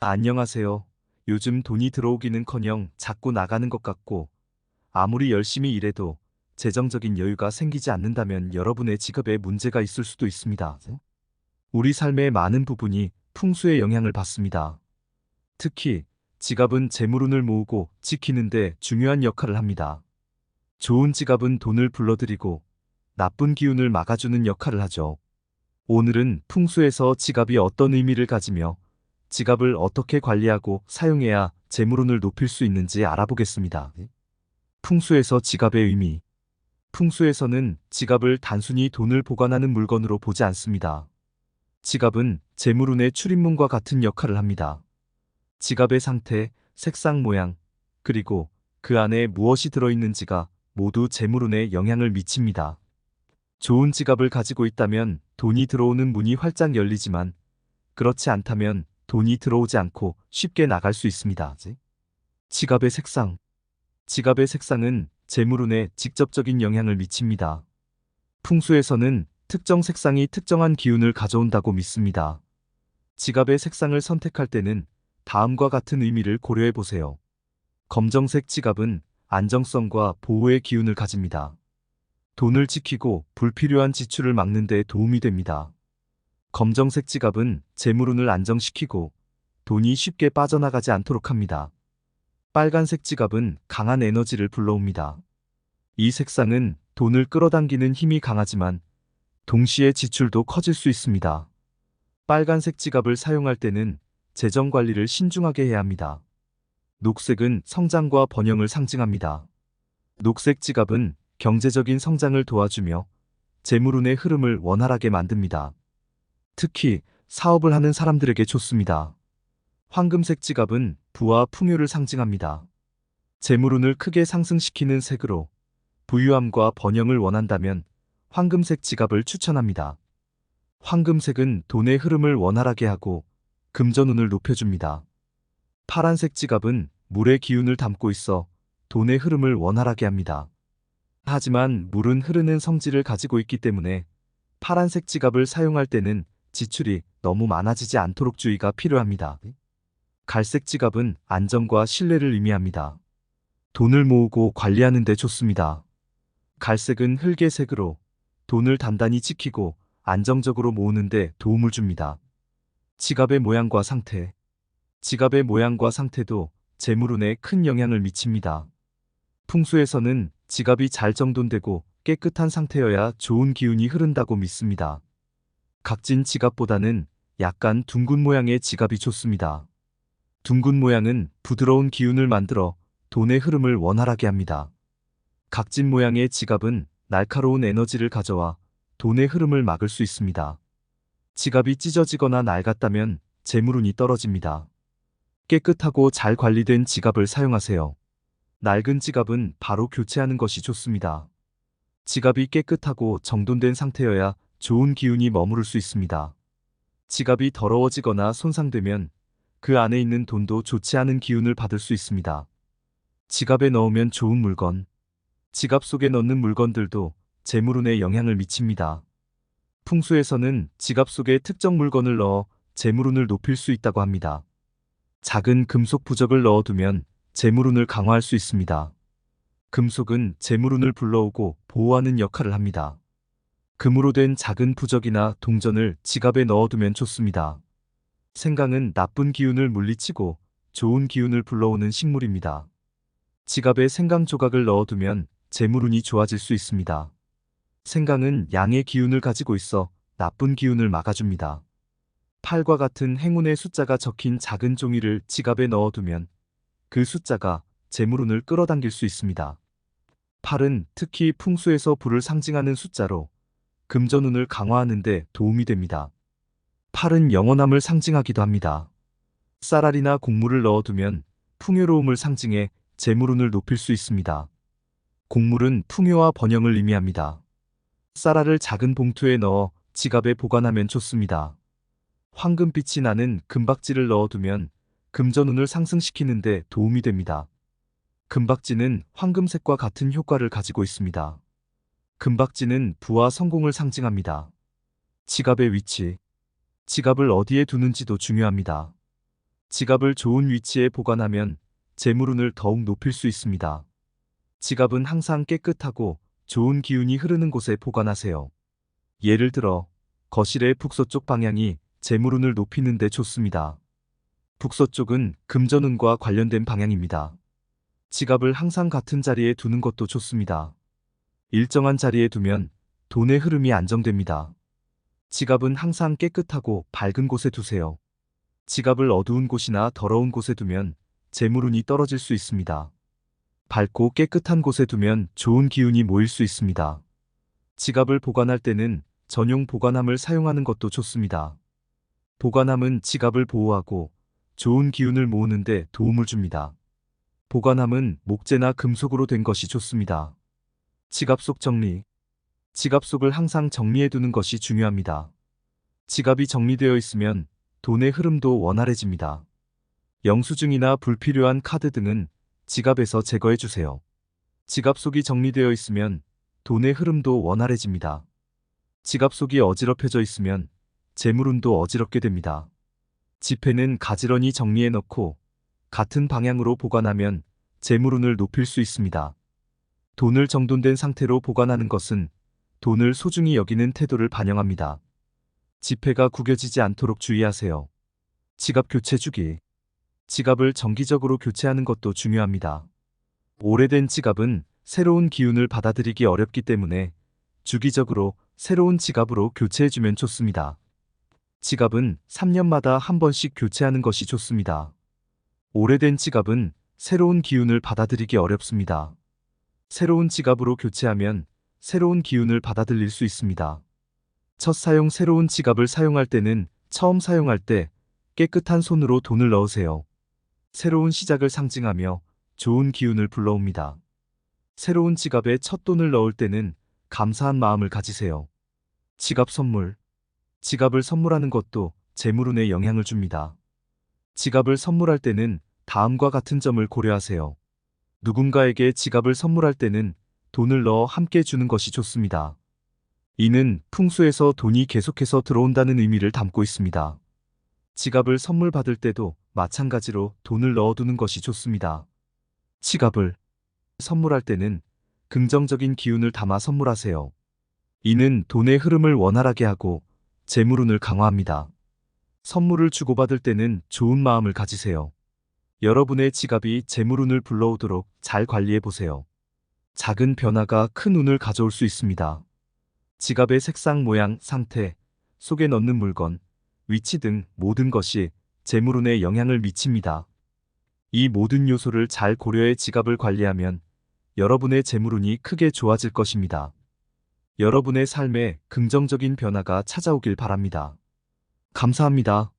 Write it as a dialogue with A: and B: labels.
A: 안녕하세요. 요즘 돈이 들어오기는커녕 자꾸 나가는 것 같고, 아무리 열심히 일해도 재정적인 여유가 생기지 않는다면 여러분의 직업에 문제가 있을 수도 있습니다. 우리 삶의 많은 부분이 풍수의 영향을 받습니다. 특히 지갑은 재물운을 모으고 지키는 데 중요한 역할을 합니다. 좋은 지갑은 돈을 불러들이고 나쁜 기운을 막아주는 역할을 하죠. 오늘은 풍수에서 지갑이 어떤 의미를 가지며 지갑을 어떻게 관리하고 사용해야 재물운을 높일 수 있는지 알아보겠습니다. 풍수에서 지갑의 의미. 풍수에서는 지갑을 단순히 돈을 보관하는 물건으로 보지 않습니다. 지갑은 재물운의 출입문과 같은 역할을 합니다. 지갑의 상태, 색상 모양, 그리고 그 안에 무엇이 들어있는지가 모두 재물운에 영향을 미칩니다. 좋은 지갑을 가지고 있다면 돈이 들어오는 문이 활짝 열리지만 그렇지 않다면 돈이 들어오지 않고 쉽게 나갈 수 있습니다. 지갑의 색상. 지갑의 색상은 재물운에 직접적인 영향을 미칩니다. 풍수에서는 특정 색상이 특정한 기운을 가져온다고 믿습니다. 지갑의 색상을 선택할 때는 다음과 같은 의미를 고려해 보세요. 검정색 지갑은 안정성과 보호의 기운을 가집니다. 돈을 지키고 불필요한 지출을 막는 데 도움이 됩니다. 검정색 지갑은 재물운을 안정시키고 돈이 쉽게 빠져나가지 않도록 합니다. 빨간색 지갑은 강한 에너지를 불러옵니다. 이 색상은 돈을 끌어당기는 힘이 강하지만 동시에 지출도 커질 수 있습니다. 빨간색 지갑을 사용할 때는 재정 관리를 신중하게 해야 합니다. 녹색은 성장과 번영을 상징합니다. 녹색 지갑은 경제적인 성장을 도와주며 재물운의 흐름을 원활하게 만듭니다. 특히 사업을 하는 사람들에게 좋습니다. 황금색 지갑은 부와 풍요를 상징합니다. 재물운을 크게 상승시키는 색으로 부유함과 번영을 원한다면 황금색 지갑을 추천합니다. 황금색은 돈의 흐름을 원활하게 하고 금전운을 높여줍니다. 파란색 지갑은 물의 기운을 담고 있어 돈의 흐름을 원활하게 합니다. 하지만 물은 흐르는 성질을 가지고 있기 때문에 파란색 지갑을 사용할 때는 지출이 너무 많아지지 않도록 주의가 필요합니다. 갈색 지갑은 안정과 신뢰를 의미합니다. 돈을 모으고 관리하는 데 좋습니다. 갈색은 흙의 색으로 돈을 단단히 지키고 안정적으로 모으는 데 도움을 줍니다. 지갑의 모양과 상태. 지갑의 모양과 상태도 재물운에 큰 영향을 미칩니다. 풍수에서는 지갑이 잘 정돈되고 깨끗한 상태여야 좋은 기운이 흐른다고 믿습니다. 각진 지갑보다는 약간 둥근 모양의 지갑이 좋습니다. 둥근 모양은 부드러운 기운을 만들어 돈의 흐름을 원활하게 합니다. 각진 모양의 지갑은 날카로운 에너지를 가져와 돈의 흐름을 막을 수 있습니다. 지갑이 찢어지거나 낡았다면 재물운이 떨어집니다. 깨끗하고 잘 관리된 지갑을 사용하세요. 낡은 지갑은 바로 교체하는 것이 좋습니다. 지갑이 깨끗하고 정돈된 상태여야 좋은 기운이 머무를 수 있습니다. 지갑이 더러워지거나 손상되면 그 안에 있는 돈도 좋지 않은 기운을 받을 수 있습니다. 지갑에 넣으면 좋은 물건. 지갑 속에 넣는 물건들도 재물운에 영향을 미칩니다. 풍수에서는 지갑 속에 특정 물건을 넣어 재물운을 높일 수 있다고 합니다. 작은 금속 부적을 넣어두면 재물운을 강화할 수 있습니다. 금속은 재물운을 불러오고 보호하는 역할을 합니다. 금으로 된 작은 부적이나 동전을 지갑에 넣어두면 좋습니다. 생강은 나쁜 기운을 물리치고 좋은 기운을 불러오는 식물입니다. 지갑에 생강 조각을 넣어두면 재물운이 좋아질 수 있습니다. 생강은 양의 기운을 가지고 있어 나쁜 기운을 막아줍니다. 8과 같은 행운의 숫자가 적힌 작은 종이를 지갑에 넣어두면 그 숫자가 재물운을 끌어당길 수 있습니다. 8은 특히 풍수에서 불을 상징하는 숫자로 금전운을 강화하는 데 도움이 됩니다. 8은 영원함을 상징하기도 합니다. 쌀알이나 곡물을 넣어두면 풍요로움을 상징해 재물운을 높일 수 있습니다. 곡물은 풍요와 번영을 의미합니다. 쌀알을 작은 봉투에 넣어 지갑에 보관하면 좋습니다. 황금빛이 나는 금박지를 넣어두면 금전운을 상승시키는 데 도움이 됩니다. 금박지는 황금색과 같은 효과를 가지고 있습니다. 금박지는 부와 성공을 상징합니다. 지갑의 위치. 지갑을 어디에 두는지도 중요합니다. 지갑을 좋은 위치에 보관하면 재물운을 더욱 높일 수 있습니다. 지갑은 항상 깨끗하고 좋은 기운이 흐르는 곳에 보관하세요. 예를 들어 거실의 북서쪽 방향이 재물운을 높이는 데 좋습니다. 북서쪽은 금전운과 관련된 방향입니다. 지갑을 항상 같은 자리에 두는 것도 좋습니다. 일정한 자리에 두면 돈의 흐름이 안정됩니다. 지갑은 항상 깨끗하고 밝은 곳에 두세요. 지갑을 어두운 곳이나 더러운 곳에 두면 재물운이 떨어질 수 있습니다. 밝고 깨끗한 곳에 두면 좋은 기운이 모일 수 있습니다. 지갑을 보관할 때는 전용 보관함을 사용하는 것도 좋습니다. 보관함은 지갑을 보호하고 좋은 기운을 모으는 데 도움을 줍니다. 보관함은 목재나 금속으로 된 것이 좋습니다. 지갑 속 정리. 지갑 속을 항상 정리해 두는 것이 중요합니다. 지갑이 정리되어 있으면 돈의 흐름도 원활해집니다. 영수증이나 불필요한 카드 등은 지갑에서 제거해 주세요. 지갑 속이 정리되어 있으면 돈의 흐름도 원활해집니다. 지갑 속이 어지럽혀져 있으면 재물운도 어지럽게 됩니다. 지폐는 가지런히 정리해 넣고 같은 방향으로 보관하면 재물운을 높일 수 있습니다. 돈을 정돈된 상태로 보관하는 것은 돈을 소중히 여기는 태도를 반영합니다. 지폐가 구겨지지 않도록 주의하세요. 지갑 교체 주기. 지갑을 정기적으로 교체하는 것도 중요합니다. 오래된 지갑은 새로운 기운을 받아들이기 어렵기 때문에 주기적으로 새로운 지갑으로 교체해주면 좋습니다. 지갑은 3년마다 한 번씩 교체하는 것이 좋습니다. 오래된 지갑은 새로운 기운을 받아들이기 어렵습니다. 새로운 지갑으로 교체하면 새로운 기운을 받아들일 수 있습니다. 첫 사용 새로운 지갑을 사용할 때는 처음 사용할 때 깨끗한 손으로 돈을 넣으세요. 새로운 시작을 상징하며 좋은 기운을 불러옵니다. 새로운 지갑에 첫 돈을 넣을 때는 감사한 마음을 가지세요. 지갑 선물. 지갑을 선물하는 것도 재물운에 영향을 줍니다. 지갑을 선물할 때는 다음과 같은 점을 고려하세요. 누군가에게 지갑을 선물할 때는 돈을 넣어 함께 주는 것이 좋습니다. 이는 풍수에서 돈이 계속해서 들어온다는 의미를 담고 있습니다. 지갑을 선물 받을 때도 마찬가지로 돈을 넣어두는 것이 좋습니다. 지갑을 선물할 때는 긍정적인 기운을 담아 선물하세요. 이는 돈의 흐름을 원활하게 하고 재물운을 강화합니다. 선물을 주고받을 때는 좋은 마음을 가지세요. 여러분의 지갑이 재물운을 불러오도록 잘 관리해 보세요. 작은 변화가 큰 운을 가져올 수 있습니다. 지갑의 색상, 모양, 상태, 속에 넣는 물건, 위치 등 모든 것이 재물운에 영향을 미칩니다. 이 모든 요소를 잘 고려해 지갑을 관리하면 여러분의 재물운이 크게 좋아질 것입니다. 여러분의 삶에 긍정적인 변화가 찾아오길 바랍니다. 감사합니다.